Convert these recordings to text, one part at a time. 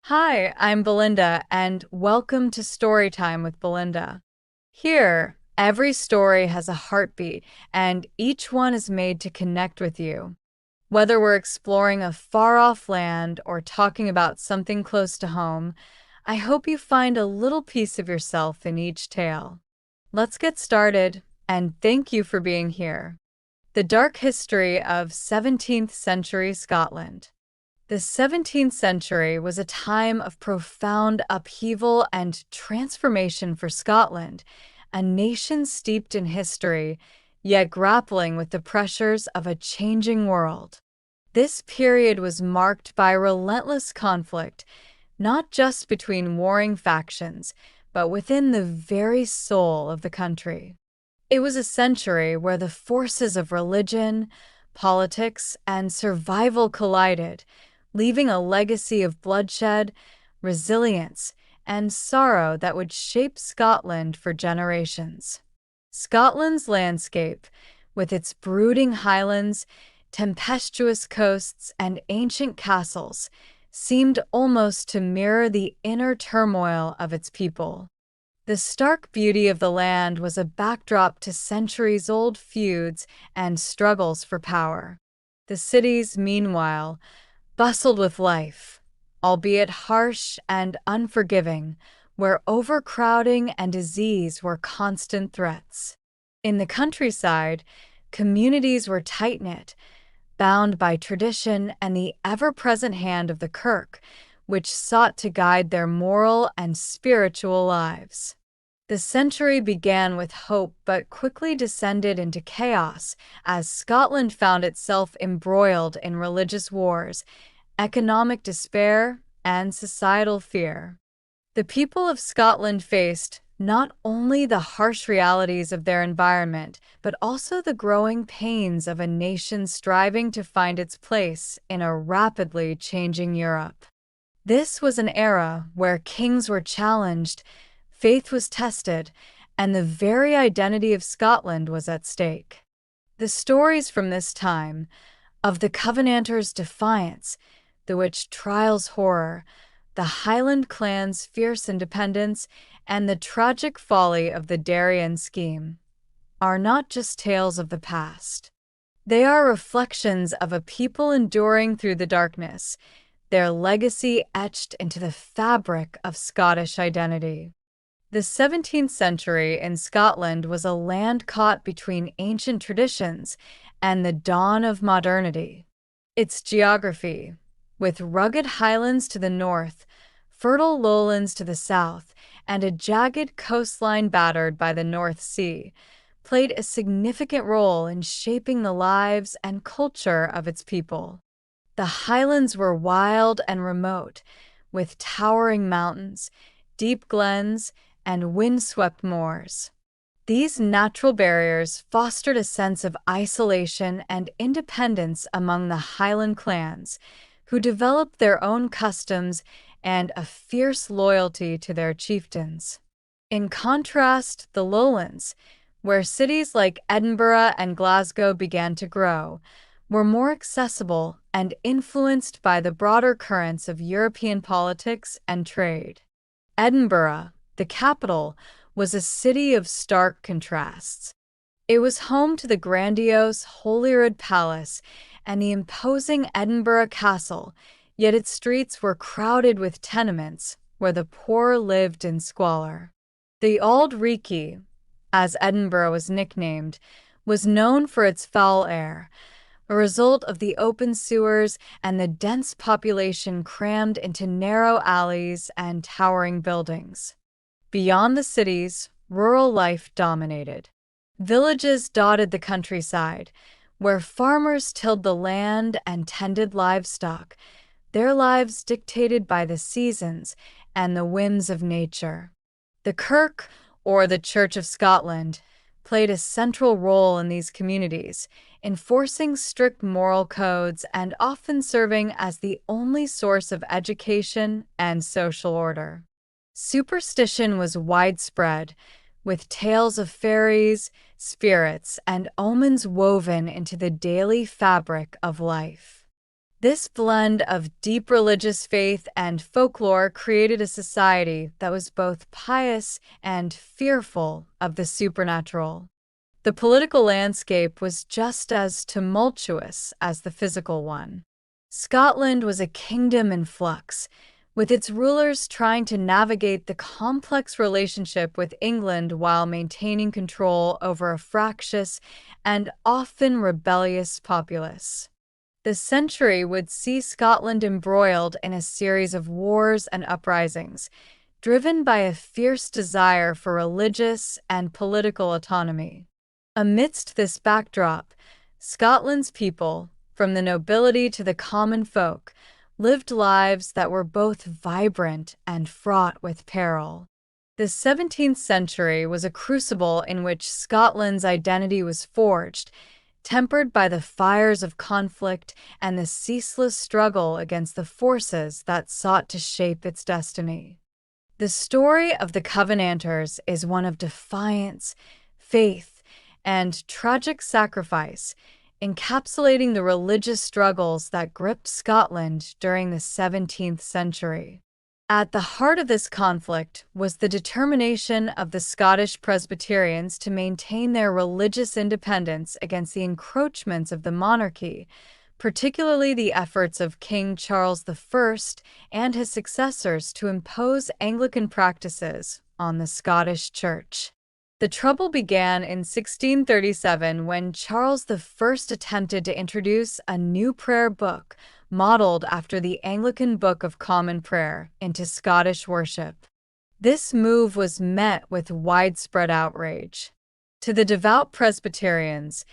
Hi, I'm Belinda, and welcome to Storytime with Belinda. Here, every story has a heartbeat, and each one is made to connect with you. Whether we're exploring a far off land or talking about something close to home, I hope you find a little piece of yourself in each tale. Let's get started, and thank you for being here. The Dark History of 17th Century Scotland. The 17th century was a time of profound upheaval and transformation for Scotland, a nation steeped in history, yet grappling with the pressures of a changing world. This period was marked by relentless conflict, not just between warring factions, but within the very soul of the country. It was a century where the forces of religion, politics, and survival collided, leaving a legacy of bloodshed, resilience, and sorrow that would shape Scotland for generations. Scotland's landscape, with its brooding highlands, tempestuous coasts, and ancient castles, seemed almost to mirror the inner turmoil of its people. The stark beauty of the land was a backdrop to centuries-old feuds and struggles for power. The cities, meanwhile, bustled with life, albeit harsh and unforgiving, where overcrowding and disease were constant threats. In the countryside, communities were tight-knit, bound by tradition and the ever-present hand of the Kirk, which sought to guide their moral and spiritual lives. The century began with hope but quickly descended into chaos as Scotland found itself embroiled in religious wars, economic despair, and societal fear. The people of Scotland faced not only the harsh realities of their environment, but also the growing pains of a nation striving to find its place in a rapidly changing Europe. This was an era where kings were challenged, faith was tested, and the very identity of Scotland was at stake. The stories from this time, of the Covenanters' defiance, the witch trials' horror, the Highland clan's fierce independence, and the tragic folly of the Darien Scheme, are not just tales of the past. They are reflections of a people enduring through the darkness, their legacy etched into the fabric of Scottish identity. The 17th century in Scotland was a land caught between ancient traditions and the dawn of modernity. Its geography, with rugged highlands to the north, fertile lowlands to the south, and a jagged coastline battered by the North Sea, played a significant role in shaping the lives and culture of its people. The highlands were wild and remote, with towering mountains, deep glens, and wind-swept moors. These natural barriers fostered a sense of isolation and independence among the Highland clans, who developed their own customs and a fierce loyalty to their chieftains. In contrast, the lowlands, where cities like Edinburgh and Glasgow began to grow, were more accessible and influenced by the broader currents of European politics and trade. Edinburgh, the capital, was a city of stark contrasts. It was home to the grandiose Holyrood Palace and the imposing Edinburgh Castle, yet its streets were crowded with tenements where the poor lived in squalor. The Auld Reekie, as Edinburgh was nicknamed, was known for its foul air, a result of the open sewers and the dense population crammed into narrow alleys and towering buildings. Beyond the cities, rural life dominated. Villages dotted the countryside, where farmers tilled the land and tended livestock, their lives dictated by the seasons and the whims of nature. The Kirk, or the Church of Scotland, played a central role in these communities, enforcing strict moral codes and often serving as the only source of education and social order. Superstition was widespread, with tales of fairies, spirits, and omens woven into the daily fabric of life. This blend of deep religious faith and folklore created a society that was both pious and fearful of the supernatural. The political landscape was just as tumultuous as the physical one. Scotland was a kingdom in flux, with its rulers trying to navigate the complex relationship with England while maintaining control over a fractious and often rebellious populace. The century would see Scotland embroiled in a series of wars and uprisings, driven by a fierce desire for religious and political autonomy. Amidst this backdrop, Scotland's people, from the nobility to the common folk, lived lives that were both vibrant and fraught with peril. The 17th century was a crucible in which Scotland's identity was forged, tempered by the fires of conflict and the ceaseless struggle against the forces that sought to shape its destiny. The story of the Covenanters is one of defiance, faith, and tragic sacrifice, encapsulating the religious struggles that gripped Scotland during the 17th century. At the heart of this conflict was the determination of the Scottish Presbyterians to maintain their religious independence against the encroachments of the monarchy, particularly the efforts of King Charles I and his successors to impose Anglican practices on the Scottish Church. The trouble began in 1637 when Charles I attempted to introduce a new prayer book modeled after the Anglican Book of Common Prayer into Scottish worship. This move was met with widespread outrage. To the devout Presbyterians,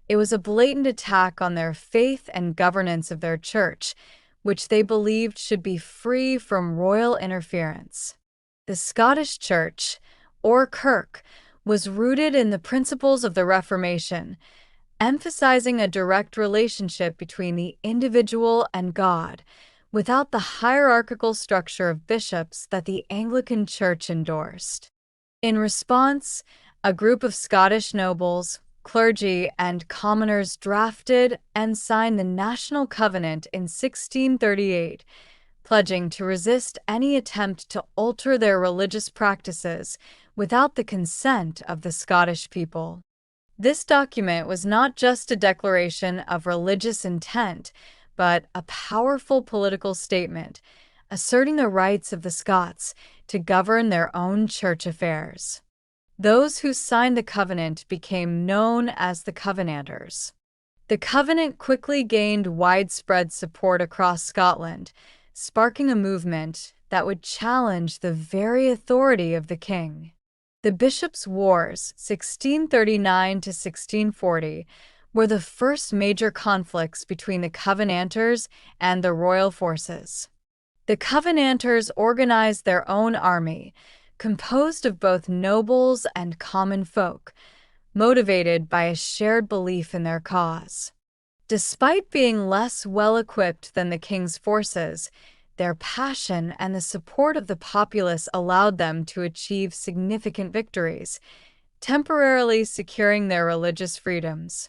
it was a blatant attack on their faith and governance of their church, which they believed should be free from royal interference. The Scottish Church, or Kirk, was rooted in the principles of the Reformation, emphasizing a direct relationship between the individual and God, without the hierarchical structure of bishops that the Anglican Church endorsed. In response, a group of Scottish nobles, clergy, and commoners drafted and signed the National Covenant in 1638, pledging to resist any attempt to alter their religious practices without the consent of the Scottish people. This document was not just a declaration of religious intent, but a powerful political statement, asserting the rights of the Scots to govern their own church affairs. Those who signed the covenant became known as the Covenanters. The covenant quickly gained widespread support across Scotland, sparking a movement that would challenge the very authority of the king. The Bishops' Wars, 1639 to 1640, were the first major conflicts between the Covenanters and the royal forces. The Covenanters organized their own army, composed of both nobles and common folk, motivated by a shared belief in their cause. Despite being less well-equipped than the king's forces, their passion and the support of the populace allowed them to achieve significant victories, temporarily securing their religious freedoms.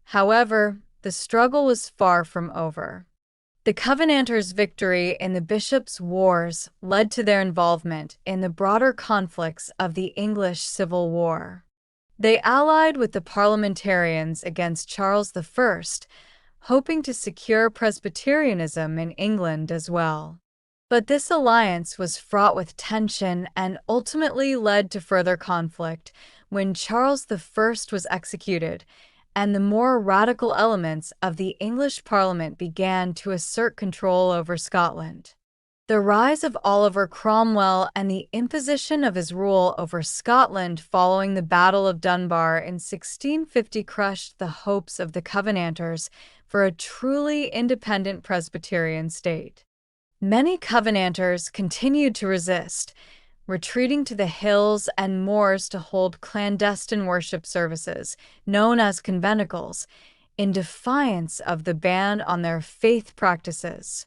However, the struggle was far from over. The Covenanters' victory in the Bishops' Wars led to their involvement in the broader conflicts of the English Civil War. They allied with the parliamentarians against Charles I, hoping to secure Presbyterianism in England as well. But this alliance was fraught with tension and ultimately led to further conflict when Charles I was executed, and the more radical elements of the English Parliament began to assert control over Scotland. The rise of Oliver Cromwell and the imposition of his rule over Scotland following the Battle of Dunbar in 1650 crushed the hopes of the Covenanters for a truly independent Presbyterian state. Many Covenanters continued to resist, retreating to the hills and moors to hold clandestine worship services, known as conventicles, in defiance of the ban on their faith practices.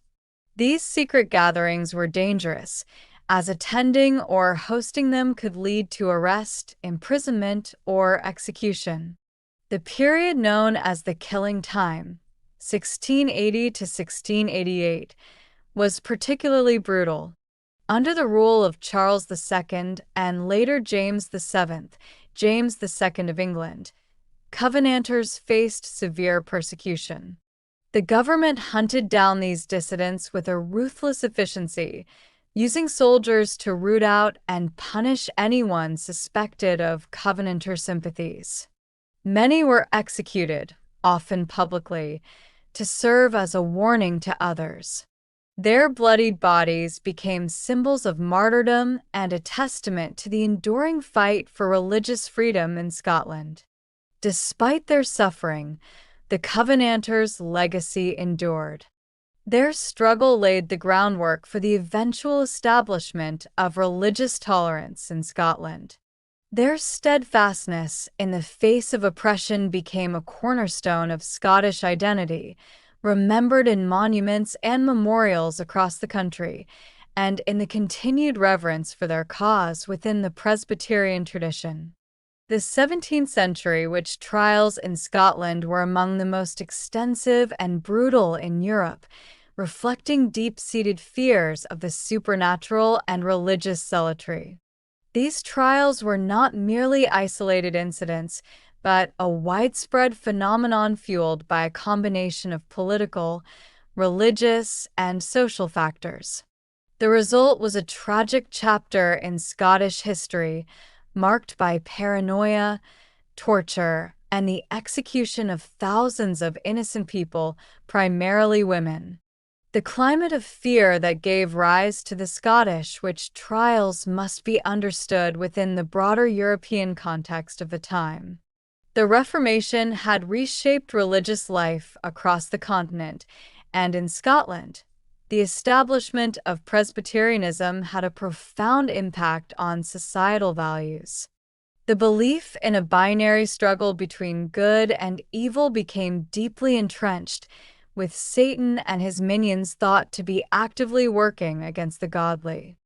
These secret gatherings were dangerous, as attending or hosting them could lead to arrest, imprisonment, or execution. The period known as the Killing Time, (1680 to 1688), was particularly brutal. Under the rule of Charles II and later James VII, James II of England, Covenanters faced severe persecution. The government hunted down these dissidents with a ruthless efficiency, using soldiers to root out and punish anyone suspected of Covenanter sympathies. Many were executed, often publicly, to serve as a warning to others. Their bloodied bodies became symbols of martyrdom and a testament to the enduring fight for religious freedom in Scotland. Despite their suffering, the Covenanters' legacy endured. Their struggle laid the groundwork for the eventual establishment of religious tolerance in Scotland. Their steadfastness in the face of oppression became a cornerstone of Scottish identity, remembered in monuments and memorials across the country, and in the continued reverence for their cause within the Presbyterian tradition. The 17th century witch trials in Scotland were among the most extensive and brutal in Europe, reflecting deep-seated fears of the supernatural and religious zealotry. These trials were not merely isolated incidents, but a widespread phenomenon fueled by a combination of political, religious, and social factors. The result was a tragic chapter in Scottish history, marked by paranoia, torture, and the execution of thousands of innocent people, primarily women. The climate of fear that gave rise to the Scottish witch trials must be understood within the broader European context of the time. The Reformation had reshaped religious life across the continent, and in Scotland, the establishment of Presbyterianism had a profound impact on societal values. The belief in a binary struggle between good and evil became deeply entrenched, with Satan and his minions thought to be actively working against the godly.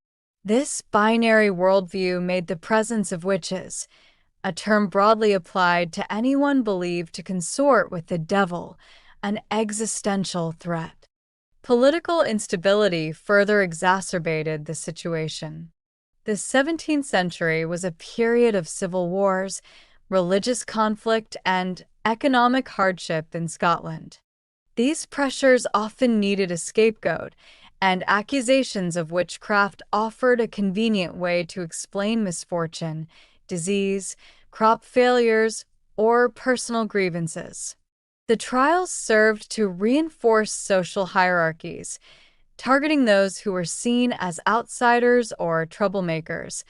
This binary worldview made the presence of witches, a term broadly applied to anyone believed to consort with the devil, an existential threat. Political instability further exacerbated the situation. The 17th century was a period of civil wars, religious conflict, and economic hardship in Scotland. These pressures often needed a scapegoat, and accusations of witchcraft offered a convenient way to explain misfortune, disease, crop failures, or personal grievances. The trials served to reinforce social hierarchies, targeting those who were seen as outsiders or troublemakers,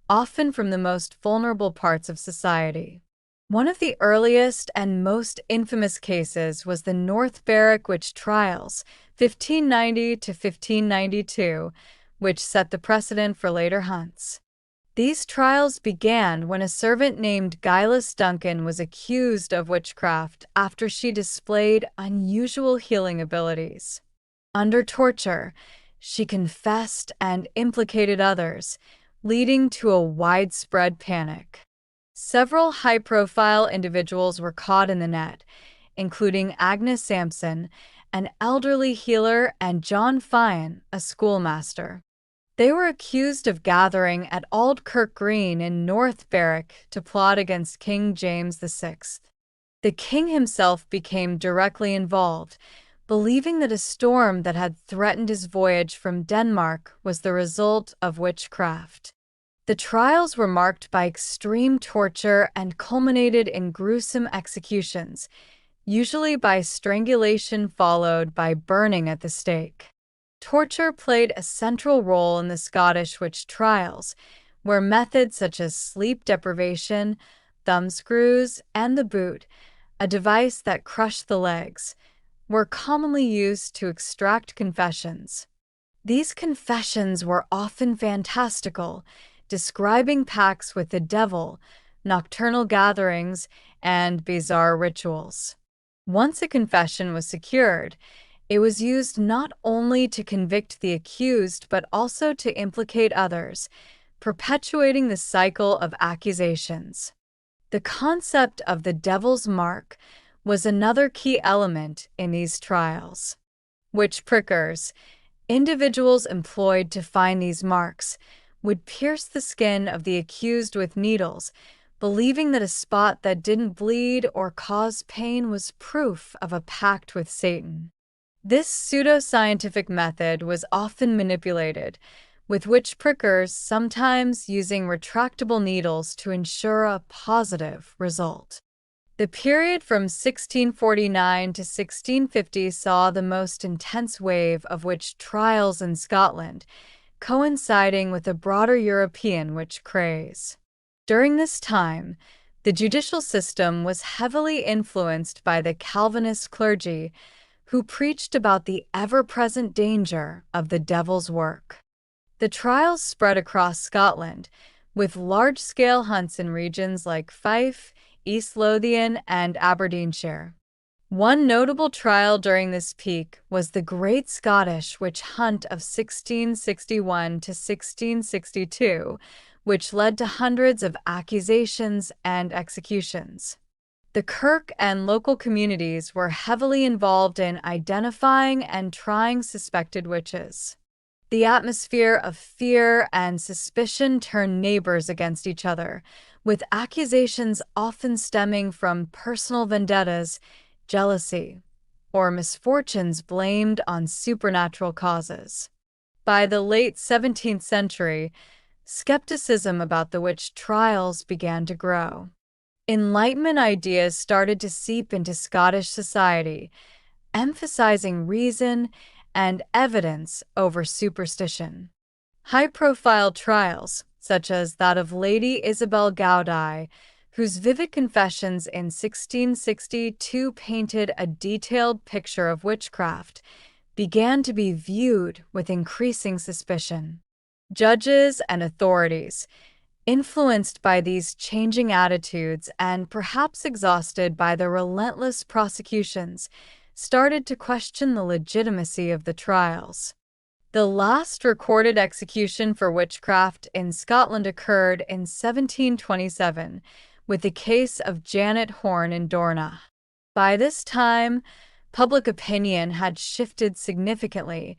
often from the most vulnerable parts of society. One of the earliest and most infamous cases was the North Berwick witch trials, 1590 to 1592, which set the precedent for later hunts. These trials began when a servant named Gillis Duncan was accused of witchcraft after she displayed unusual healing abilities. Under torture, she confessed and implicated others, leading to a widespread panic. Several high-profile individuals were caught in the net, including Agnes Sampson, an elderly healer, and John Fian, a schoolmaster. They were accused of gathering at Aldkirk Green in North Berwick to plot against King James VI. The king himself became directly involved, believing that a storm that had threatened his voyage from Denmark was the result of witchcraft. The trials were marked by extreme torture and culminated in gruesome executions, usually by strangulation followed by burning at the stake. Torture played a central role in the Scottish witch trials, where methods such as sleep deprivation, thumbscrews, and the boot, a device that crushed the legs, were commonly used to extract confessions. These confessions were often fantastical, describing pacts with the devil, nocturnal gatherings, and bizarre rituals. Once a confession was secured, it was used not only to convict the accused but also to implicate others, perpetuating the cycle of accusations. The concept of the devil's mark, was another key element in these trials. Witch prickers, individuals employed to find these marks, would pierce the skin of the accused with needles, believing that a spot that didn't bleed or cause pain was proof of a pact with Satan. This pseudoscientific method was often manipulated, with witch prickers sometimes using retractable needles to ensure a positive result. The period from 1649 to 1650 saw the most intense wave of witch trials in Scotland, coinciding with a broader European witch craze. During this time, the judicial system was heavily influenced by the Calvinist clergy, who preached about the ever-present danger of the devil's work. The trials spread across Scotland, with large-scale hunts in regions like Fife, East Lothian, and Aberdeenshire. One notable trial during this peak was the Great Scottish Witch Hunt of 1661 to 1662, which led to hundreds of accusations and executions. The kirk and local communities were heavily involved in identifying and trying suspected witches. The atmosphere of fear and suspicion turned neighbors against each other, with accusations often stemming from personal vendettas, jealousy, or misfortunes blamed on supernatural causes. By the late 17th century, skepticism about the witch trials began to grow. Enlightenment ideas started to seep into Scottish society, emphasizing reason and evidence over superstition. High-profile trials, such as that of Lady Isabel Gowdie, whose vivid confessions in 1662 painted a detailed picture of witchcraft, began to be viewed with increasing suspicion. Judges and authorities, influenced by these changing attitudes and perhaps exhausted by the relentless prosecutions, started to question the legitimacy of the trials. The last recorded execution for witchcraft in Scotland occurred in 1727, with the case of Janet Horne in Dorna. By this time, public opinion had shifted significantly,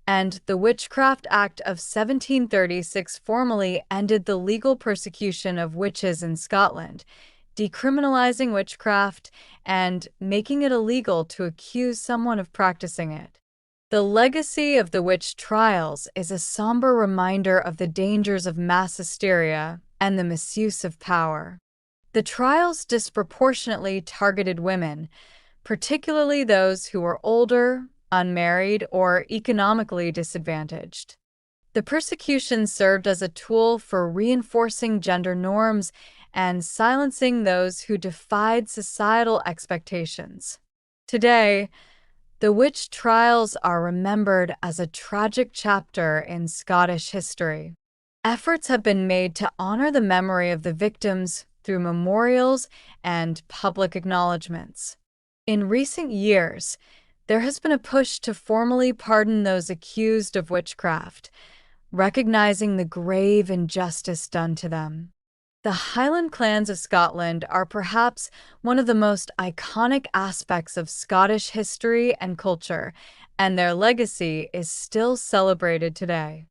and the Witchcraft Act of 1736 formally ended the legal persecution of witches in Scotland, decriminalizing witchcraft and making it illegal to accuse someone of practicing it. The legacy of the witch trials is a somber reminder of the dangers of mass hysteria and the misuse of power. The trials disproportionately targeted women, particularly those who were older, unmarried, or economically disadvantaged. The persecution served as a tool for reinforcing gender norms and silencing those who defied societal expectations. Today, the witch trials are remembered as a tragic chapter in Scottish history. Efforts have been made to honor the memory of the victims through memorials and public acknowledgments. In recent years, there has been a push to formally pardon those accused of witchcraft, recognizing the grave injustice done to them. The Highland clans of Scotland are perhaps one of the most iconic aspects of Scottish history and culture, and their legacy is still celebrated today.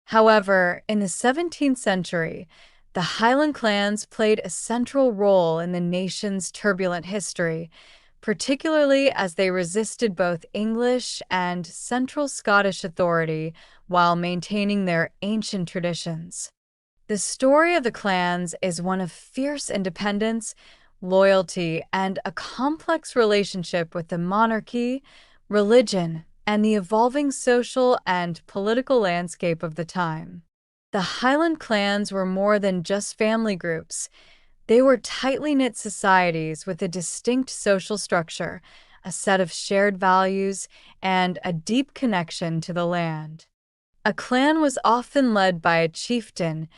However, in the 17th century, the Highland clans played a central role in the nation's turbulent history, particularly as they resisted both English and Central Scottish authority while maintaining their ancient traditions. The story of the clans is one of fierce independence, loyalty, and a complex relationship with the monarchy, religion, and the evolving social and political landscape of the time. The Highland clans were more than just family groups. They were tightly knit societies with a distinct social structure, a set of shared values, and a deep connection to the land. A clan was often led by a chieftain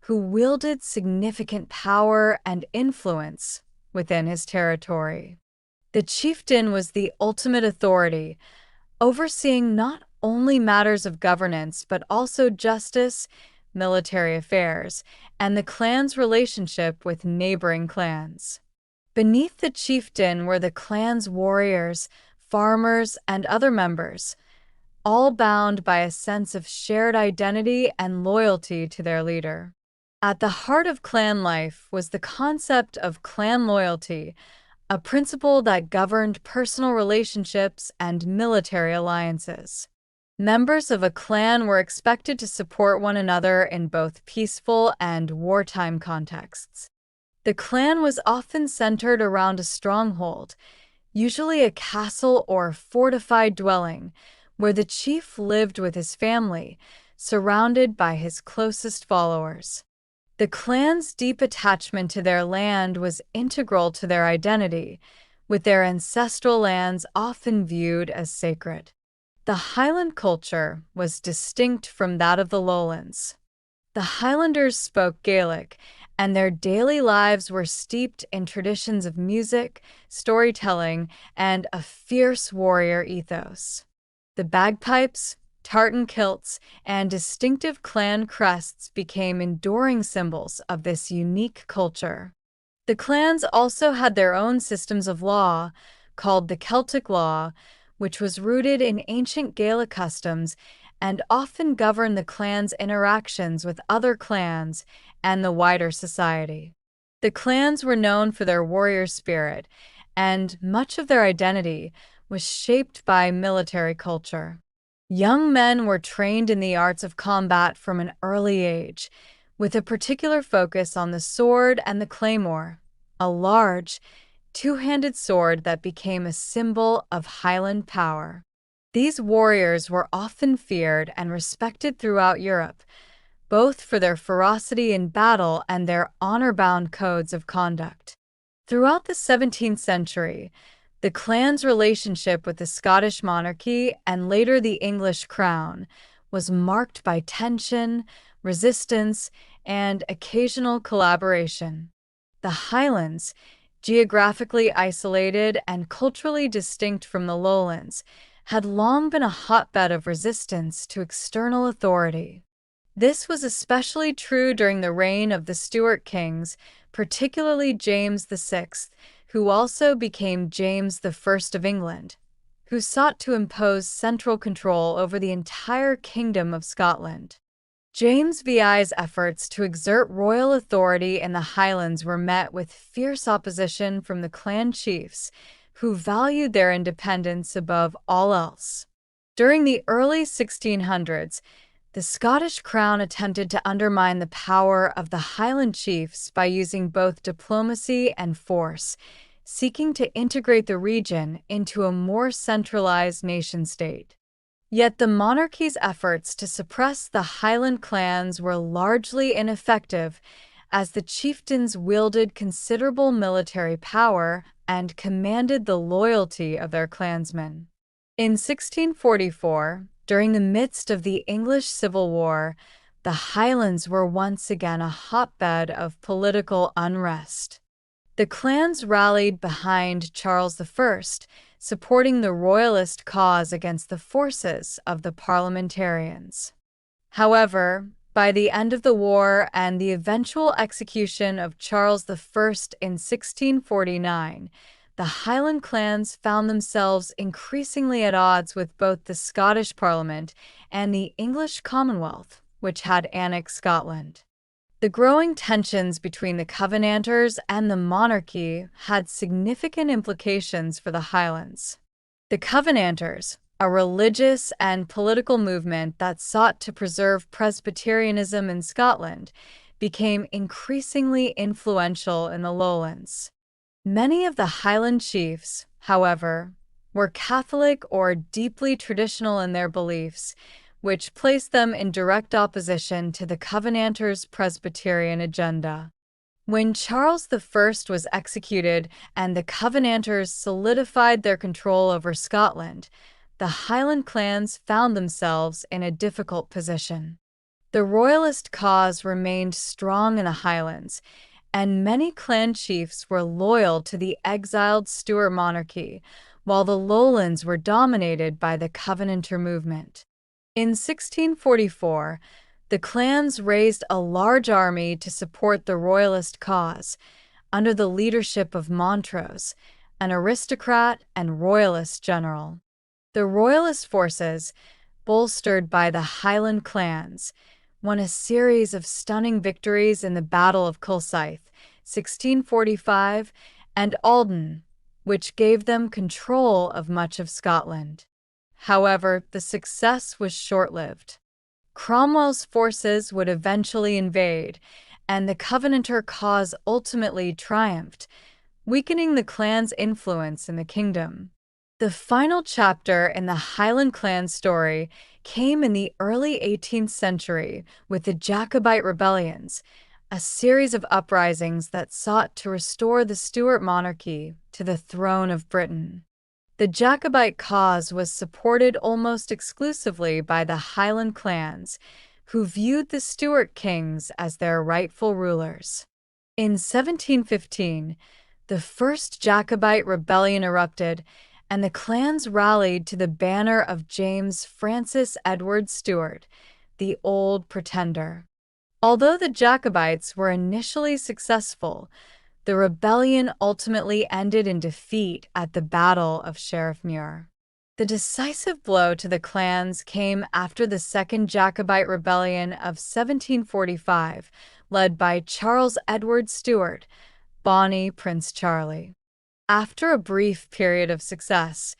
who wielded significant power and influence within his territory. The chieftain was the ultimate authority, overseeing not only matters of governance but also justice, military affairs, and the clan's relationship with neighboring clans. Beneath the chieftain were the clan's warriors, farmers, and other members, all bound by a sense of shared identity and loyalty to their leader. At the heart of clan life was the concept of clan loyalty, a principle that governed personal relationships and military alliances. Members of a clan were expected to support one another in both peaceful and wartime contexts. The clan was often centered around a stronghold, usually a castle or fortified dwelling, where the chief lived with his family, surrounded by his closest followers. The clan's deep attachment to their land was integral to their identity, with their ancestral lands often viewed as sacred. The Highland culture was distinct from that of the Lowlands. The Highlanders spoke Gaelic, and their daily lives were steeped in traditions of music, storytelling, and a fierce warrior ethos. The bagpipes, tartan kilts, and distinctive clan crests became enduring symbols of this unique culture. The clans also had their own systems of law, called the Celtic law, which was rooted in ancient Gaelic customs and often governed the clan's interactions with other clans and the wider society. The clans were known for their warrior spirit, and much of their identity was shaped by military culture. Young men were trained in the arts of combat from an early age, with a particular focus on the sword and the claymore, a large, two-handed sword that became a symbol of Highland power. These warriors were often feared and respected throughout Europe, both for their ferocity in battle and their honor-bound codes of conduct. Throughout the 17th century, the clan's relationship with the Scottish monarchy and later the English crown was marked by tension, resistance, and occasional collaboration. The Highlands, geographically isolated and culturally distinct from the Lowlands, had long been a hotbed of resistance to external authority. This was especially true during the reign of the Stuart kings, particularly James VI, who also became James I of England, who sought to impose central control over the entire Kingdom of Scotland. James VI's efforts to exert royal authority in the Highlands were met with fierce opposition from the clan chiefs, who valued their independence above all else. During the early 1600s, the Scottish crown attempted to undermine the power of the Highland chiefs by using both diplomacy and force, seeking to integrate the region into a more centralized nation-state. Yet the monarchy's efforts to suppress the Highland clans were largely ineffective, as the chieftains wielded considerable military power and commanded the loyalty of their clansmen. In 1644, during the midst of the English Civil War, the Highlands were once again a hotbed of political unrest. The clans rallied behind Charles I, supporting the royalist cause against the forces of the parliamentarians. However, by the end of the war and the eventual execution of Charles I in 1649, the Highland clans found themselves increasingly at odds with both the Scottish Parliament and the English Commonwealth, which had annexed Scotland. The growing tensions between the Covenanters and the monarchy had significant implications for the Highlands. The Covenanters, a religious and political movement that sought to preserve Presbyterianism in Scotland, became increasingly influential in the Lowlands. Many of the Highland chiefs, however, were Catholic or deeply traditional in their beliefs, which placed them in direct opposition to the Covenanters' Presbyterian agenda. When Charles I was executed and the Covenanters solidified their control over Scotland, the Highland clans found themselves in a difficult position. The royalist cause remained strong in the Highlands, and many clan chiefs were loyal to the exiled Stuart monarchy, while the Lowlands were dominated by the Covenanter movement. In 1644, the clans raised a large army to support the royalist cause, under the leadership of Montrose, an aristocrat and royalist general. The royalist forces, bolstered by the Highland clans, won a series of stunning victories in the Battle of Kilsyth, 1645, and Alden, which gave them control of much of Scotland. However, the success was short-lived. Cromwell's forces would eventually invade, and the Covenanter cause ultimately triumphed, weakening the clan's influence in the kingdom. The final chapter in the Highland clan story came in the early 18th century with the Jacobite rebellions, a series of uprisings that sought to restore the Stuart monarchy to the throne of Britain. The Jacobite cause was supported almost exclusively by the Highland clans, who viewed the Stuart kings as their rightful rulers. In 1715, the first Jacobite rebellion erupted, and the clans rallied to the banner of James Francis Edward Stuart, the Old Pretender. Although the Jacobites were initially successful, the rebellion ultimately ended in defeat at the Battle of Sheriffmuir. The decisive blow to the clans came after the Second Jacobite Rebellion of 1745, led by Charles Edward Stuart, Bonnie Prince Charlie. After a brief period of success,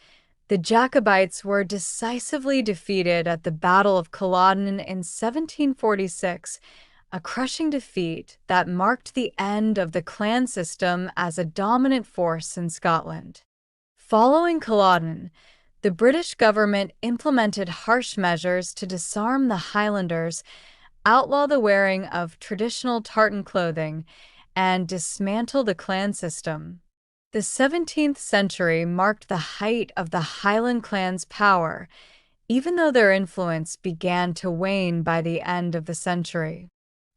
the Jacobites were decisively defeated at the Battle of Culloden in 1746, a crushing defeat that marked the end of the clan system as a dominant force in Scotland. Following Culloden, the British government implemented harsh measures to disarm the Highlanders, outlaw the wearing of traditional tartan clothing, and dismantle the clan system. The 17th century marked the height of the Highland clan's power, even though their influence began to wane by the end of the century.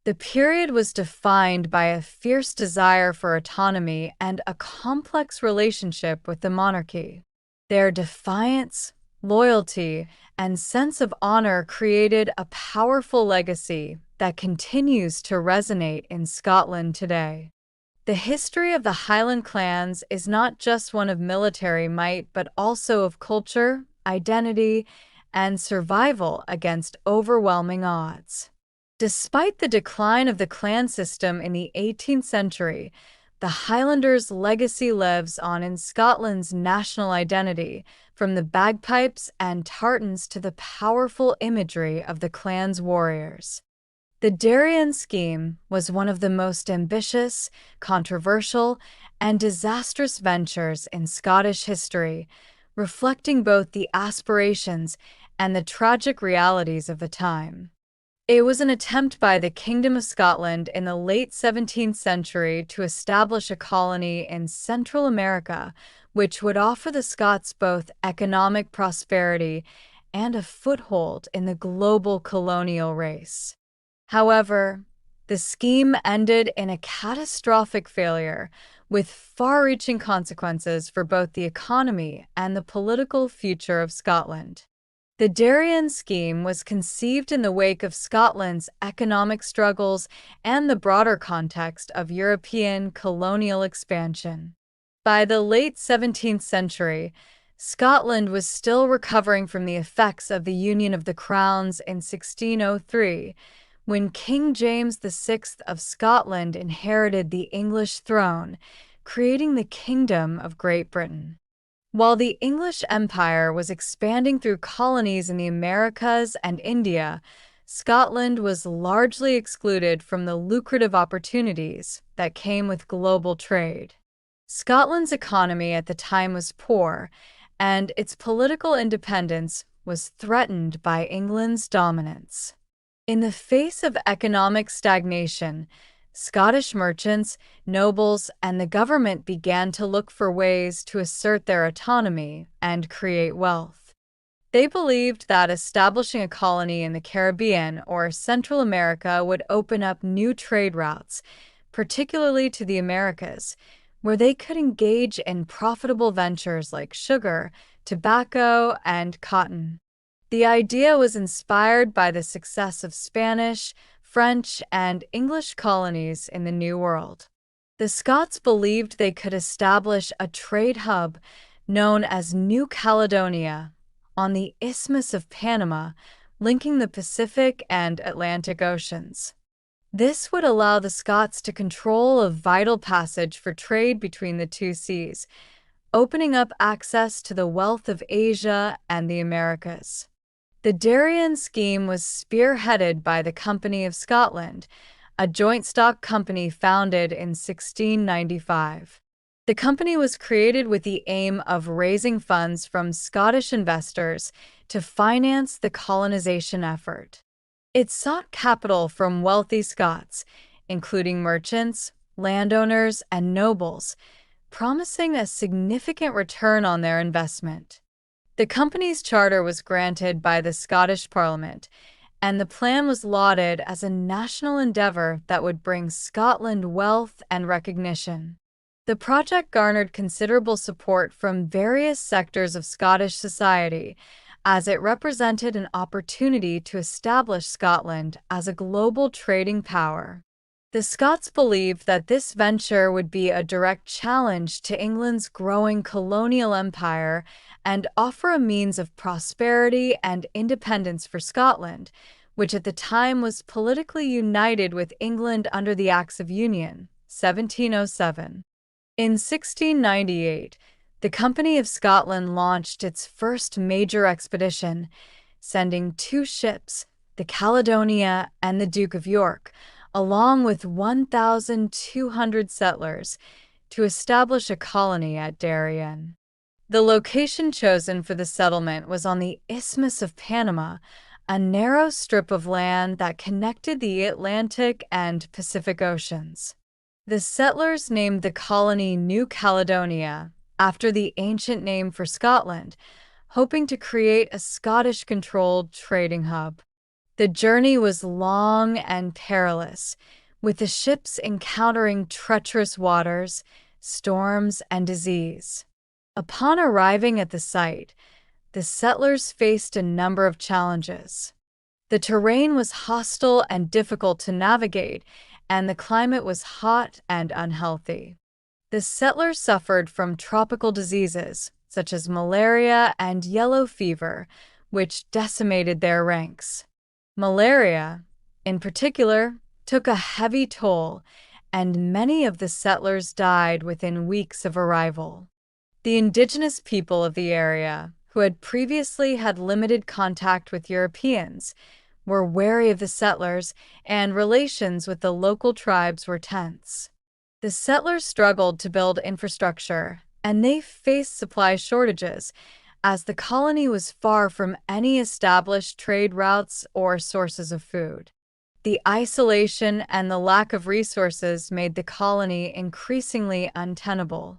The period was defined by a fierce desire for autonomy and a complex relationship with the monarchy. Their defiance, loyalty, and sense of honor created a powerful legacy that continues to resonate in Scotland today. The history of the Highland clans is not just one of military might, but also of culture, identity, and survival against overwhelming odds. Despite the decline of the clan system in the 18th century, the Highlanders' legacy lives on in Scotland's national identity, from the bagpipes and tartans to the powerful imagery of the clan's warriors. The Darien Scheme was one of the most ambitious, controversial, and disastrous ventures in Scottish history, reflecting both the aspirations and the tragic realities of the time. It was an attempt by the Kingdom of Scotland in the late 17th century to establish a colony in Central America, which would offer the Scots both economic prosperity and a foothold in the global colonial race. However, the scheme ended in a catastrophic failure, with far-reaching consequences for both the economy and the political future of Scotland. The Darien Scheme was conceived in the wake of Scotland's economic struggles and the broader context of European colonial expansion. By the late 17th century, Scotland was still recovering from the effects of the Union of the Crowns in 1603, when King James VI of Scotland inherited the English throne, creating the Kingdom of Great Britain. While the English Empire was expanding through colonies in the Americas and India, Scotland was largely excluded from the lucrative opportunities that came with global trade. Scotland's economy at the time was poor, and its political independence was threatened by England's dominance. In the face of economic stagnation, Scottish merchants, nobles, and the government began to look for ways to assert their autonomy and create wealth. They believed that establishing a colony in the Caribbean or Central America would open up new trade routes, particularly to the Americas, where they could engage in profitable ventures like sugar, tobacco, and cotton. The idea was inspired by the success of Spanish, French, and English colonies in the New World. The Scots believed they could establish a trade hub known as New Caledonia on the Isthmus of Panama, linking the Pacific and Atlantic Oceans. This would allow the Scots to control a vital passage for trade between the two seas, opening up access to the wealth of Asia and the Americas. The Darien scheme was spearheaded by the Company of Scotland, a joint stock company founded in 1695. The company was created with the aim of raising funds from Scottish investors to finance the colonization effort. It sought capital from wealthy Scots, including merchants, landowners, and nobles, promising a significant return on their investment. The company's charter was granted by the Scottish Parliament, and the plan was lauded as a national endeavor that would bring Scotland wealth and recognition. The project garnered considerable support from various sectors of Scottish society, as it represented an opportunity to establish Scotland as a global trading power. The Scots believed that this venture would be a direct challenge to England's growing colonial empire and offer a means of prosperity and independence for Scotland, which at the time was politically united with England under the Acts of Union, 1707. In 1698, the Company of Scotland launched its first major expedition, sending 2 ships, the Caledonia and the Duke of York, along with 1,200 settlers, to establish a colony at Darien. The location chosen for the settlement was on the Isthmus of Panama, a narrow strip of land that connected the Atlantic and Pacific Oceans. The settlers named the colony New Caledonia, after the ancient name for Scotland, hoping to create a Scottish-controlled trading hub. The journey was long and perilous, with the ships encountering treacherous waters, storms, and disease. Upon arriving at the site, the settlers faced a number of challenges. The terrain was hostile and difficult to navigate, and the climate was hot and unhealthy. The settlers suffered from tropical diseases, such as malaria and yellow fever, which decimated their ranks. Malaria, in particular, took a heavy toll, and many of the settlers died within weeks of arrival. The indigenous people of the area, who had previously had limited contact with Europeans, were wary of the settlers, and relations with the local tribes were tense. The settlers struggled to build infrastructure, and they faced supply shortages, as the colony was far from any established trade routes or sources of food. The isolation and the lack of resources made the colony increasingly untenable.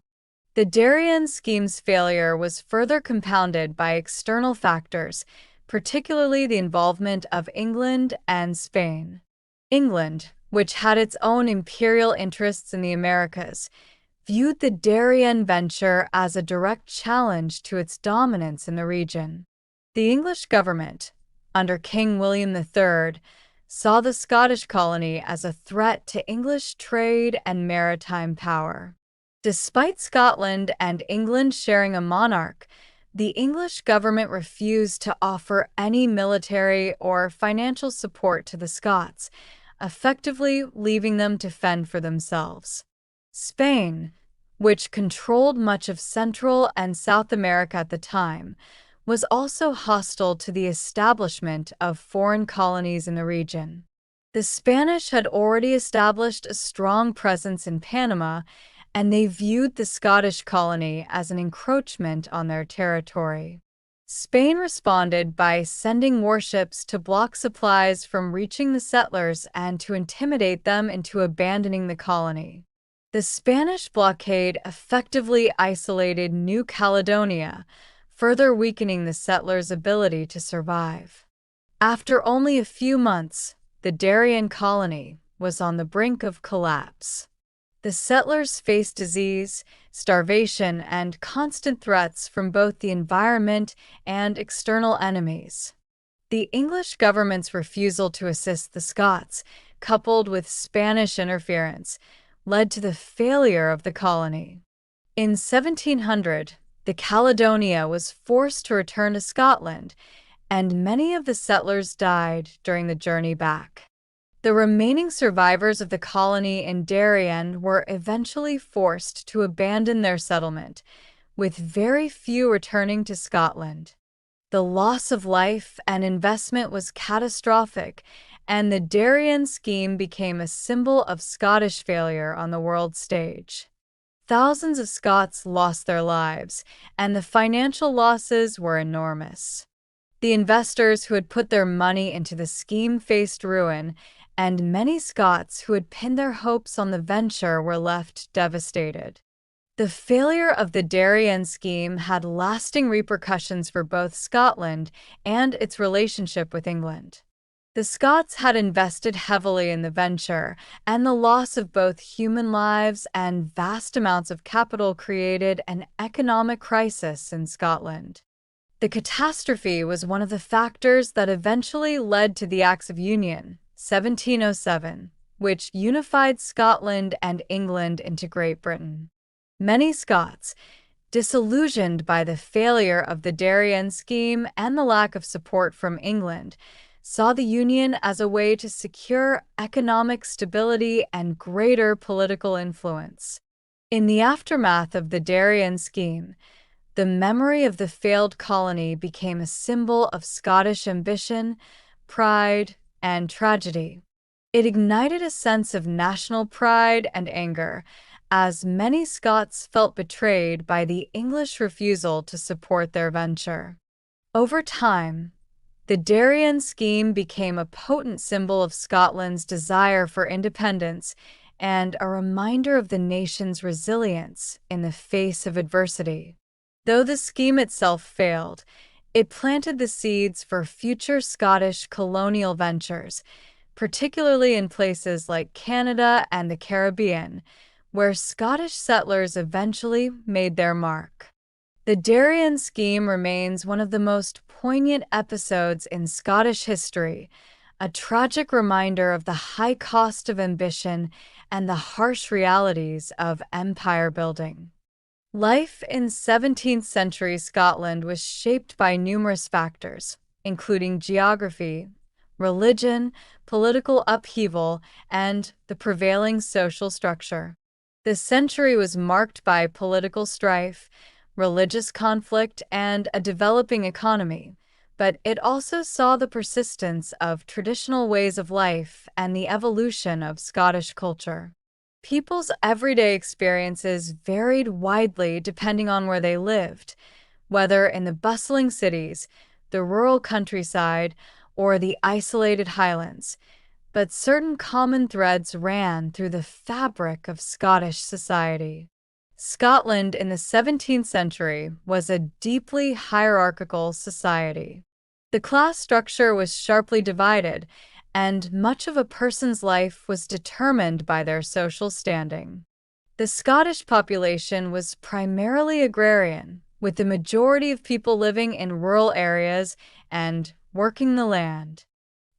The Darien scheme's failure was further compounded by external factors, particularly the involvement of England and Spain. England, which had its own imperial interests in the Americas, viewed the Darien venture as a direct challenge to its dominance in the region. The English government, under King William III, saw the Scottish colony as a threat to English trade and maritime power. Despite Scotland and England sharing a monarch, the English government refused to offer any military or financial support to the Scots, effectively leaving them to fend for themselves. Spain, which controlled much of Central and South America at the time, was also hostile to the establishment of foreign colonies in the region. The Spanish had already established a strong presence in Panama, and they viewed the Scottish colony as an encroachment on their territory. Spain responded by sending warships to block supplies from reaching the settlers and to intimidate them into abandoning the colony. The Spanish blockade effectively isolated New Caledonia, further weakening the settlers' ability to survive. After only a few months, the Darien colony was on the brink of collapse. The settlers faced disease, starvation, and constant threats from both the environment and external enemies. The English government's refusal to assist the Scots, coupled with Spanish interference, led to the failure of the colony. In 1700, the Caledonia was forced to return to Scotland, and many of the settlers died during the journey back. The remaining survivors of the colony in Darien were eventually forced to abandon their settlement, with very few returning to Scotland. The loss of life and investment was catastrophic, and the Darien Scheme became a symbol of Scottish failure on the world stage. Thousands of Scots lost their lives, and the financial losses were enormous. The investors who had put their money into the scheme faced ruin, and many Scots who had pinned their hopes on the venture were left devastated. The failure of the Darien Scheme had lasting repercussions for both Scotland and its relationship with England. The Scots had invested heavily in the venture, and the loss of both human lives and vast amounts of capital created an economic crisis in Scotland. The catastrophe was one of the factors that eventually led to the Acts of Union, 1707, which unified Scotland and England into Great Britain. Many Scots, disillusioned by the failure of the Darien Scheme and the lack of support from England, saw the Union as a way to secure economic stability and greater political influence. In the aftermath of the Darien Scheme, the memory of the failed colony became a symbol of Scottish ambition, pride, and tragedy. It ignited a sense of national pride and anger, as many Scots felt betrayed by the English refusal to support their venture. Over time, the Darien Scheme became a potent symbol of Scotland's desire for independence and a reminder of the nation's resilience in the face of adversity. Though the scheme itself failed, it planted the seeds for future Scottish colonial ventures, particularly in places like Canada and the Caribbean, where Scottish settlers eventually made their mark. The Darien Scheme remains one of the most poignant episodes in Scottish history, a tragic reminder of the high cost of ambition and the harsh realities of empire building. Life in 17th century Scotland was shaped by numerous factors, including geography, religion, political upheaval, and the prevailing social structure. The century was marked by political strife, religious conflict, and a developing economy, but it also saw the persistence of traditional ways of life and the evolution of Scottish culture. People's everyday experiences varied widely depending on where they lived, whether in the bustling cities, the rural countryside, or the isolated highlands, but certain common threads ran through the fabric of Scottish society. Scotland in the 17th century was a deeply hierarchical society. The class structure was sharply divided, and much of a person's life was determined by their social standing. The Scottish population was primarily agrarian, with the majority of people living in rural areas and working the land.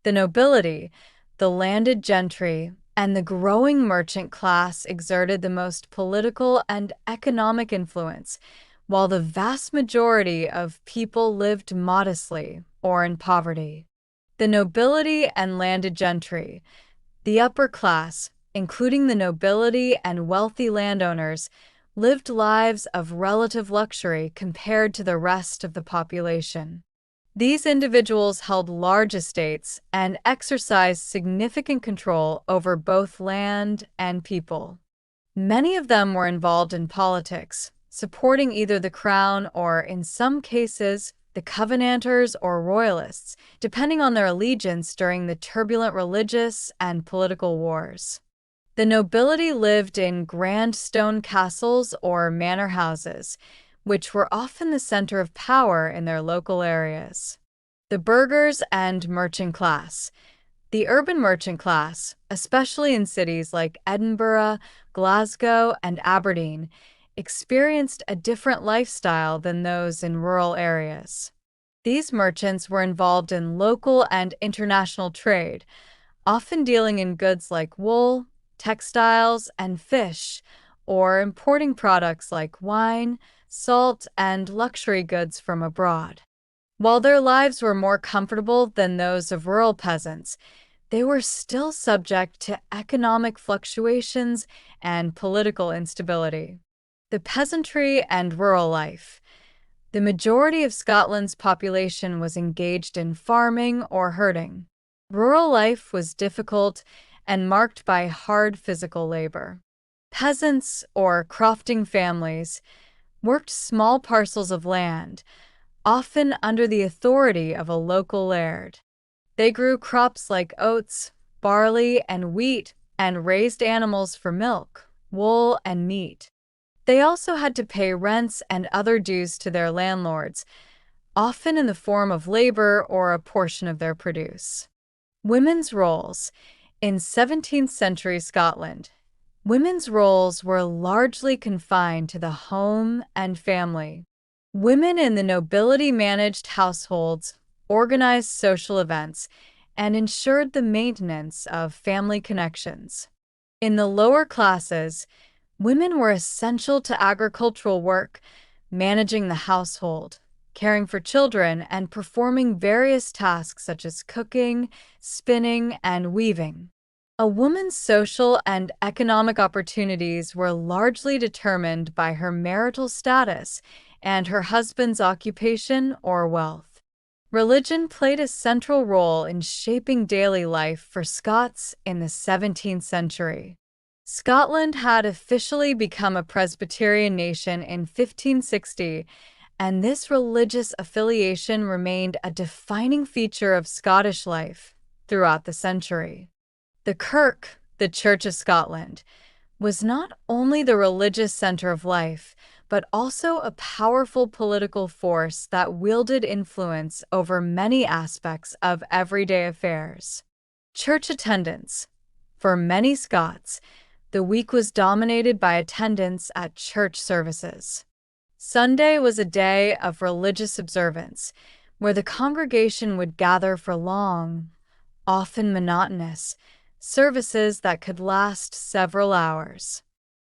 The nobility, the landed gentry, and the growing merchant class exerted the most political and economic influence, while the vast majority of people lived modestly or in poverty. The nobility and landed gentry, the upper class, including the nobility and wealthy landowners, lived lives of relative luxury compared to the rest of the population. These individuals held large estates and exercised significant control over both land and people. Many of them were involved in politics, supporting either the crown or, in some cases, the Covenanters or Royalists, depending on their allegiance during the turbulent religious and political wars. The nobility lived in grand stone castles or manor houses, which were often the center of power in their local areas. The burghers and merchant class. The urban merchant class, especially in cities like Edinburgh, Glasgow, and Aberdeen, experienced a different lifestyle than those in rural areas. These merchants were involved in local and international trade, often dealing in goods like wool, textiles, and fish, or importing products like wine, salt, and luxury goods from abroad. While their lives were more comfortable than those of rural peasants, they were still subject to economic fluctuations and political instability. The peasantry and rural life. The majority of Scotland's population was engaged in farming or herding. Rural life was difficult and marked by hard physical labor. Peasants, or crofting families, worked small parcels of land, often under the authority of a local laird. They grew crops like oats, barley, and wheat, and raised animals for milk, wool, and meat. They also had to pay rents and other dues to their landlords, often in the form of labor or a portion of their produce. Women's roles. In 17th century Scotland, women's roles were largely confined to the home and family. Women in the nobility managed households, organized social events, and ensured the maintenance of family connections. In the lower classes, women were essential to agricultural work, managing the household, caring for children, and performing various tasks such as cooking, spinning, and weaving. A woman's social and economic opportunities were largely determined by her marital status and her husband's occupation or wealth. Religion played a central role in shaping daily life for Scots in the 17th century. Scotland had officially become a Presbyterian nation in 1560, and this religious affiliation remained a defining feature of Scottish life throughout the century. The Kirk, the Church of Scotland, was not only the religious center of life, but also a powerful political force that wielded influence over many aspects of everyday affairs. Church attendance. For many Scots, the week was dominated by attendance at church services. Sunday was a day of religious observance, where the congregation would gather for long, often monotonous, services that could last several hours.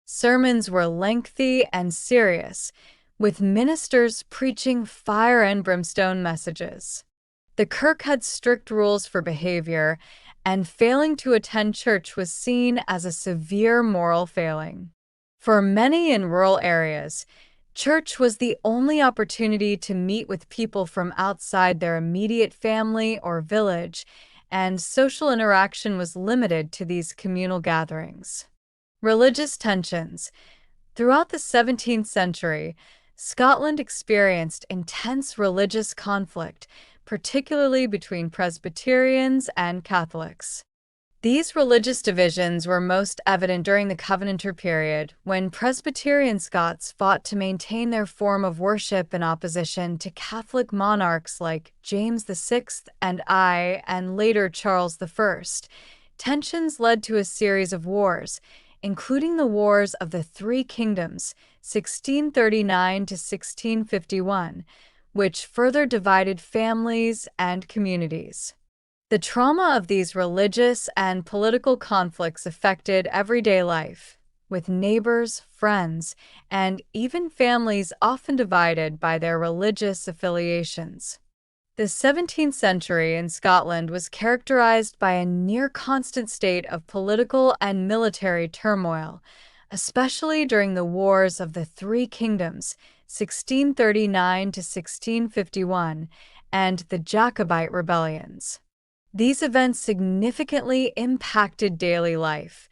Sermons were lengthy and serious, with ministers preaching fire and brimstone messages. The Kirk had strict rules for behavior, and failing to attend church was seen as a severe moral failing. For many in rural areas, church was the only opportunity to meet with people from outside their immediate family or village, and social interaction was limited to these communal gatherings. Religious tensions. Throughout the 17th century, Scotland experienced intense religious conflict, particularly between Presbyterians and Catholics. These religious divisions were most evident during the Covenanter period, when Presbyterian Scots fought to maintain their form of worship in opposition to Catholic monarchs like James VI and later Charles I. Tensions led to a series of wars, including the Wars of the Three Kingdoms, 1639 to 1651, which further divided families and communities. The trauma of these religious and political conflicts affected everyday life, with neighbors, friends, and even families often divided by their religious affiliations. The 17th century in Scotland was characterized by a near-constant state of political and military turmoil, especially during the Wars of the Three Kingdoms, 1639 to 1651, and the Jacobite rebellions. These events significantly impacted daily life,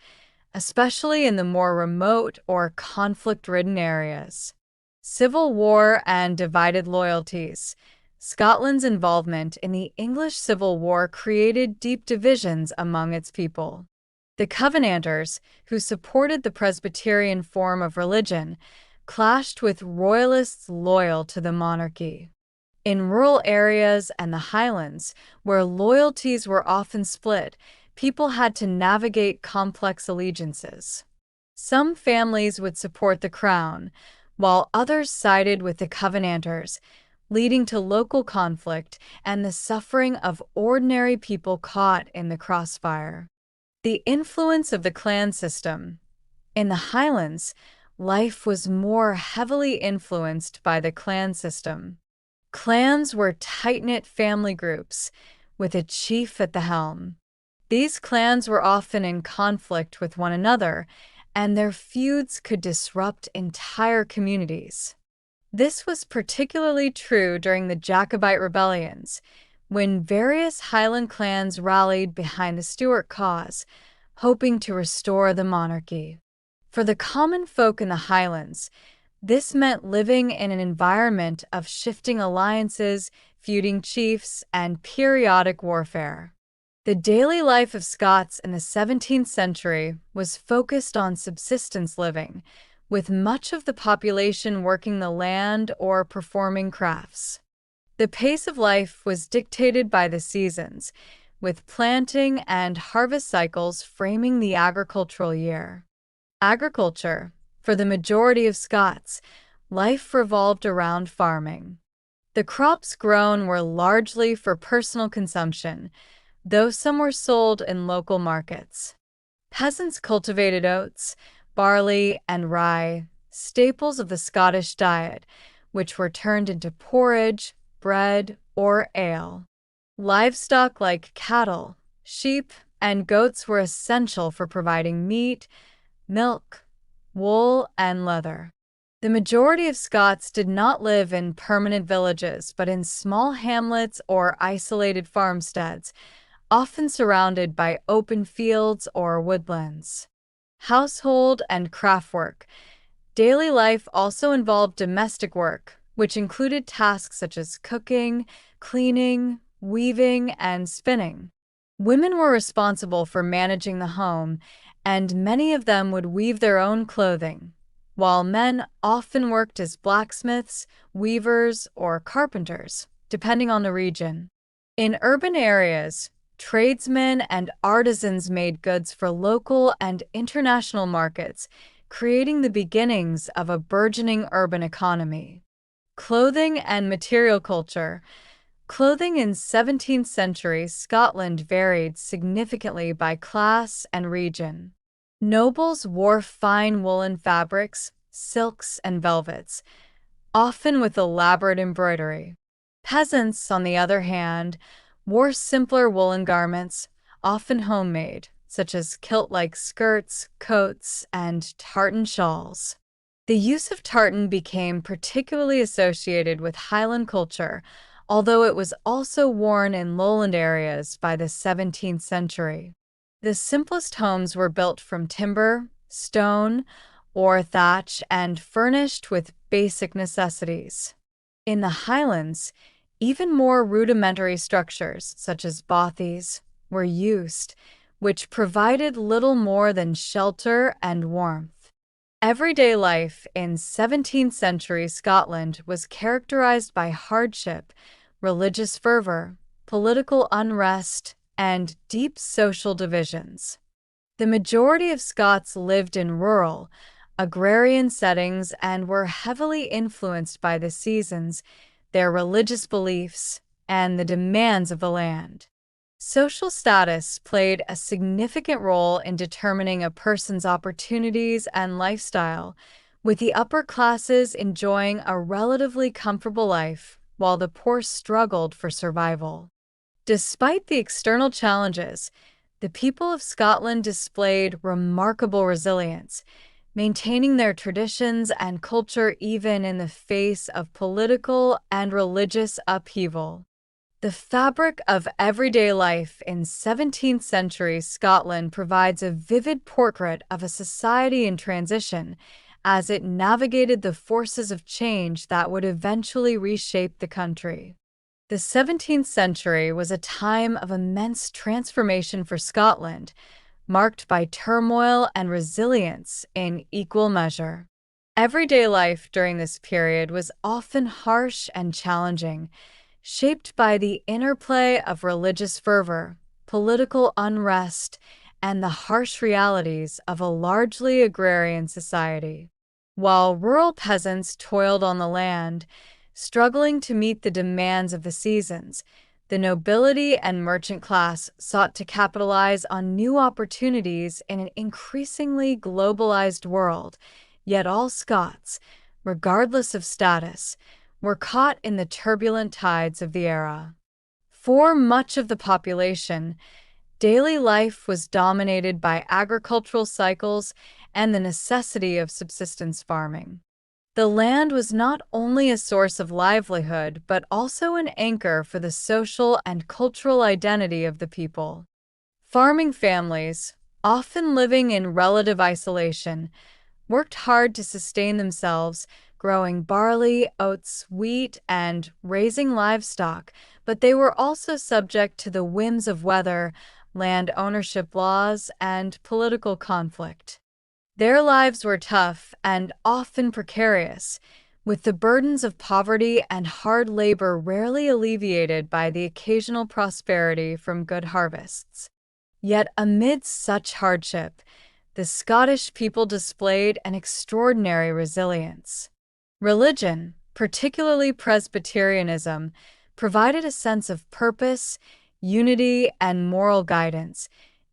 especially in the more remote or conflict-ridden areas. Civil war and divided loyalties. Scotland's involvement in the English Civil War created deep divisions among its people. The Covenanters, who supported the Presbyterian form of religion, clashed with royalists loyal to the monarchy. In rural areas and the Highlands, where loyalties were often split, people had to navigate complex allegiances. Some families would support the crown, while others sided with the Covenanters, leading to local conflict and the suffering of ordinary people caught in the crossfire. The influence of the clan system. In the Highlands, life was more heavily influenced by the clan system. Clans were tight-knit family groups, with a chief at the helm. These clans were often in conflict with one another, and their feuds could disrupt entire communities. This was particularly true during the Jacobite rebellions, when various Highland clans rallied behind the Stuart cause, hoping to restore the monarchy. For the common folk in the Highlands, this meant living in an environment of shifting alliances, feuding chiefs, and periodic warfare. The daily life of Scots in the 17th century was focused on subsistence living, with much of the population working the land or performing crafts. The pace of life was dictated by the seasons, with planting and harvest cycles framing the agricultural year. Agriculture. For the majority of Scots, life revolved around farming. The crops grown were largely for personal consumption, though some were sold in local markets. Peasants cultivated oats, barley, and rye, staples of the Scottish diet, which were turned into porridge, bread, or ale. Livestock like cattle, sheep, and goats were essential for providing meat, milk, wool, and leather. The majority of Scots did not live in permanent villages, but in small hamlets or isolated farmsteads, often surrounded by open fields or woodlands. Household and craft work. Daily life also involved domestic work, which included tasks such as cooking, cleaning, weaving, and spinning. Women were responsible for managing the home, and many of them would weave their own clothing, while men often worked as blacksmiths, weavers, or carpenters, depending on the region. In urban areas, tradesmen and artisans made goods for local and international markets, creating the beginnings of a burgeoning urban economy. Clothing and material culture. Clothing in 17th century Scotland varied significantly by class and region. Nobles wore fine woolen fabrics, silks, and velvets, often with elaborate embroidery. Peasants, on the other hand, wore simpler woolen garments, often homemade, such as kilt-like skirts, coats, and tartan shawls. The use of tartan became particularly associated with Highland culture, although it was also worn in lowland areas by the 17th century. The simplest homes were built from timber, stone, or thatch and furnished with basic necessities. In the Highlands, even more rudimentary structures, such as bothies, were used, which provided little more than shelter and warmth. Everyday life in 17th century Scotland was characterized by hardship, religious fervor, political unrest, and deep social divisions. The majority of Scots lived in rural, agrarian settings and were heavily influenced by the seasons, their religious beliefs, and the demands of the land. Social status played a significant role in determining a person's opportunities and lifestyle, with the upper classes enjoying a relatively comfortable life while the poor struggled for survival. Despite the external challenges, the people of Scotland displayed remarkable resilience, maintaining their traditions and culture even in the face of political and religious upheaval. The fabric of everyday life in 17th century Scotland provides a vivid portrait of a society in transition as it navigated the forces of change that would eventually reshape the country. The 17th century was a time of immense transformation for Scotland, marked by turmoil and resilience in equal measure. Everyday life during this period was often harsh and challenging, shaped by the interplay of religious fervor, political unrest, and the harsh realities of a largely agrarian society. While rural peasants toiled on the land, struggling to meet the demands of the seasons, The nobility and merchant class sought to capitalize on new opportunities in an increasingly globalized world, yet all Scots, regardless of status, were caught in the turbulent tides of the era. For much of the population, daily life was dominated by agricultural cycles and the necessity of subsistence farming. The land was not only a source of livelihood, but also an anchor for the social and cultural identity of the people. Farming families, often living in relative isolation, worked hard to sustain themselves, growing barley, oats, wheat, and raising livestock, but they were also subject to the whims of weather, land ownership laws, and political conflict. Their lives were tough and often precarious, with the burdens of poverty and hard labor rarely alleviated by the occasional prosperity from good harvests. Yet amidst such hardship, the Scottish people displayed an extraordinary resilience. Religion, particularly Presbyterianism, provided a sense of purpose, unity, and moral guidance,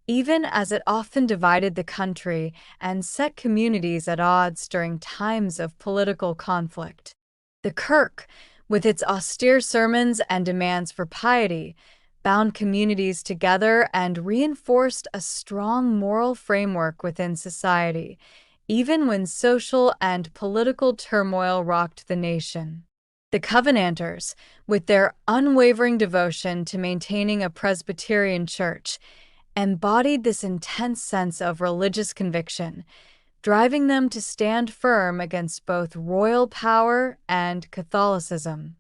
even as it often divided the country and set communities at odds during times of political conflict. The Kirk, with its austere sermons and demands for piety, bound communities together and reinforced a strong moral framework within society, even when social and political turmoil rocked the nation. The Covenanters, with their unwavering devotion to maintaining a Presbyterian church, embodied this intense sense of religious conviction, driving them to stand firm against both royal power and Catholicism.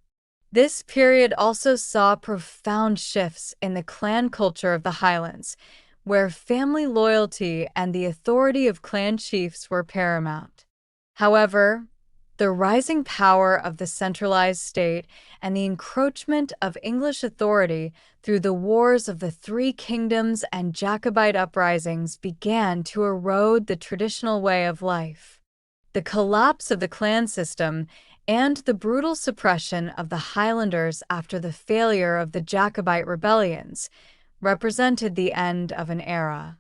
This period also saw profound shifts in the clan culture of the Highlands, where family loyalty and the authority of clan chiefs were paramount. However, the rising power of the centralized state and the encroachment of English authority through the Wars of the Three Kingdoms and Jacobite uprisings began to erode the traditional way of life. The collapse of the clan system and the brutal suppression of the Highlanders after the failure of the Jacobite rebellions represented the end of an era.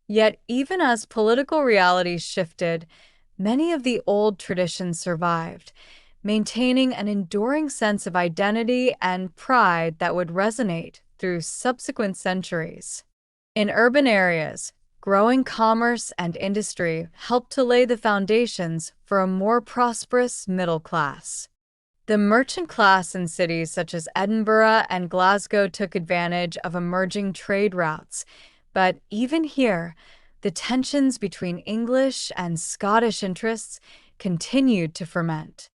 Yet, even as political realities shifted, many of the old traditions survived, maintaining an enduring sense of identity and pride that would resonate through subsequent centuries. In urban areas, growing commerce and industry helped to lay the foundations for a more prosperous middle class. The merchant class in cities such as Edinburgh and Glasgow took advantage of emerging trade routes, but even here, the tensions between English and Scottish interests continued to ferment.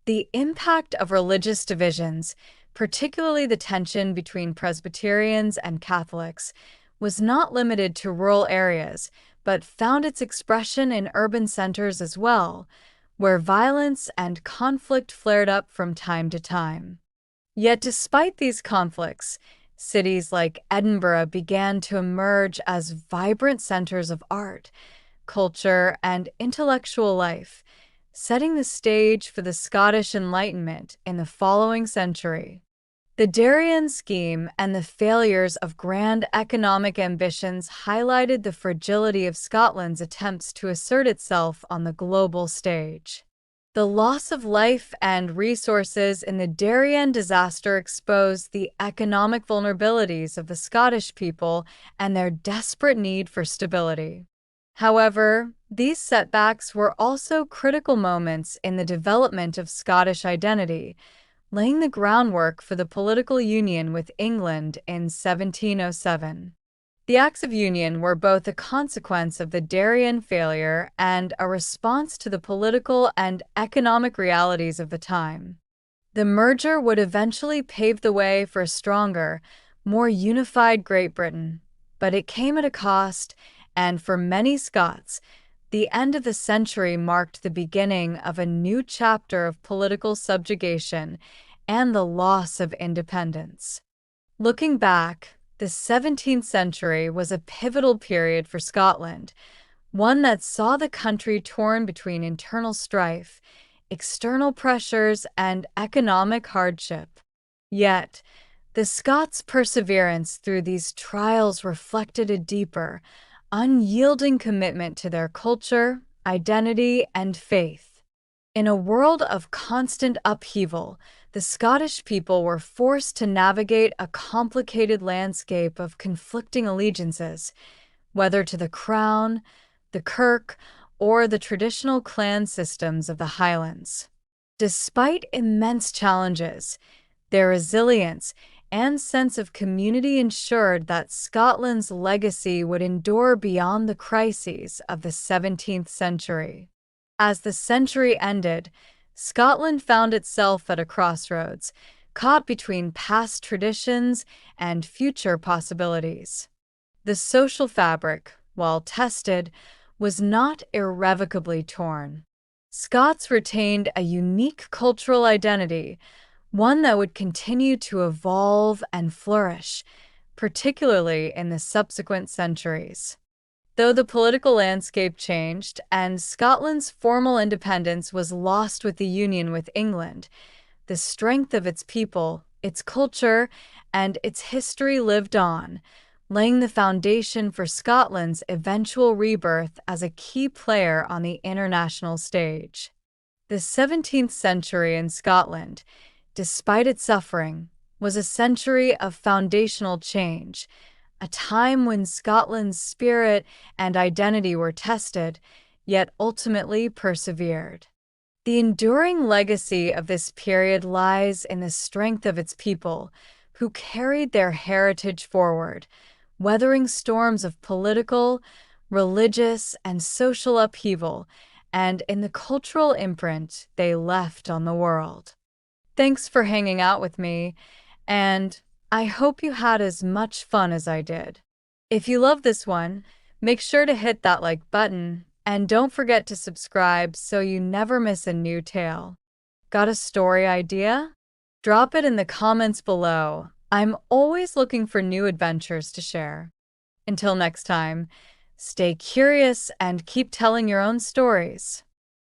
The impact of religious divisions, particularly the tension between Presbyterians and Catholics, was not limited to rural areas, but found its expression in urban centers as well, where violence and conflict flared up from time to time. Yet despite these conflicts, cities like Edinburgh began to emerge as vibrant centers of art, culture, and intellectual life, setting the stage for the Scottish Enlightenment in the following century. The Darien Scheme and the failures of grand economic ambitions highlighted the fragility of Scotland's attempts to assert itself on the global stage. The loss of life and resources in the Darien disaster exposed the economic vulnerabilities of the Scottish people and their desperate need for stability. However, these setbacks were also critical moments in the development of Scottish identity, laying the groundwork for the political union with England in 1707. The Acts of Union were both a consequence of the Darien failure and a response to the political and economic realities of the time. The merger would eventually pave the way for a stronger, more unified Great Britain, but it came at a cost, and for many Scots, the end of the century marked the beginning of a new chapter of political subjugation and the loss of independence. Looking back, the 17th century was a pivotal period for Scotland, one that saw the country torn between internal strife, external pressures, and economic hardship. Yet, The Scots' perseverance through these trials reflected a deeper, unyielding commitment to their culture, identity, and faith. In a world of constant upheaval, the Scottish people were forced to navigate a complicated landscape of conflicting allegiances, whether to the crown, the kirk, or the traditional clan systems of the Highlands. Despite immense challenges, their resilience and sense of community ensured that Scotland's legacy would endure beyond the crises of the 17th century. As the century ended, Scotland found itself at a crossroads, caught between past traditions and future possibilities. The social fabric, while tested, was not irrevocably torn. Scots retained a unique cultural identity, one that would continue to evolve and flourish, particularly in the subsequent centuries. Though the political landscape changed and Scotland's formal independence was lost with the union with England, the strength of its people, its culture, and its history lived on, laying the foundation for Scotland's eventual rebirth as a key player on the international stage. The 17th century in Scotland, despite its suffering, was a century of foundational change, a time when Scotland's spirit and identity were tested, yet ultimately persevered. The enduring legacy of this period lies in the strength of its people, who carried their heritage forward, weathering storms of political, religious, and social upheaval, and in the cultural imprint they left on the world. Thanks for hanging out with me, and I hope you had as much fun as I did. If you love this one, make sure to hit that like button, and don't forget to subscribe so you never miss a new tale. Got a story idea? Drop it in the comments below. I'm always looking for new adventures to share. Until next time, stay curious and keep telling your own stories.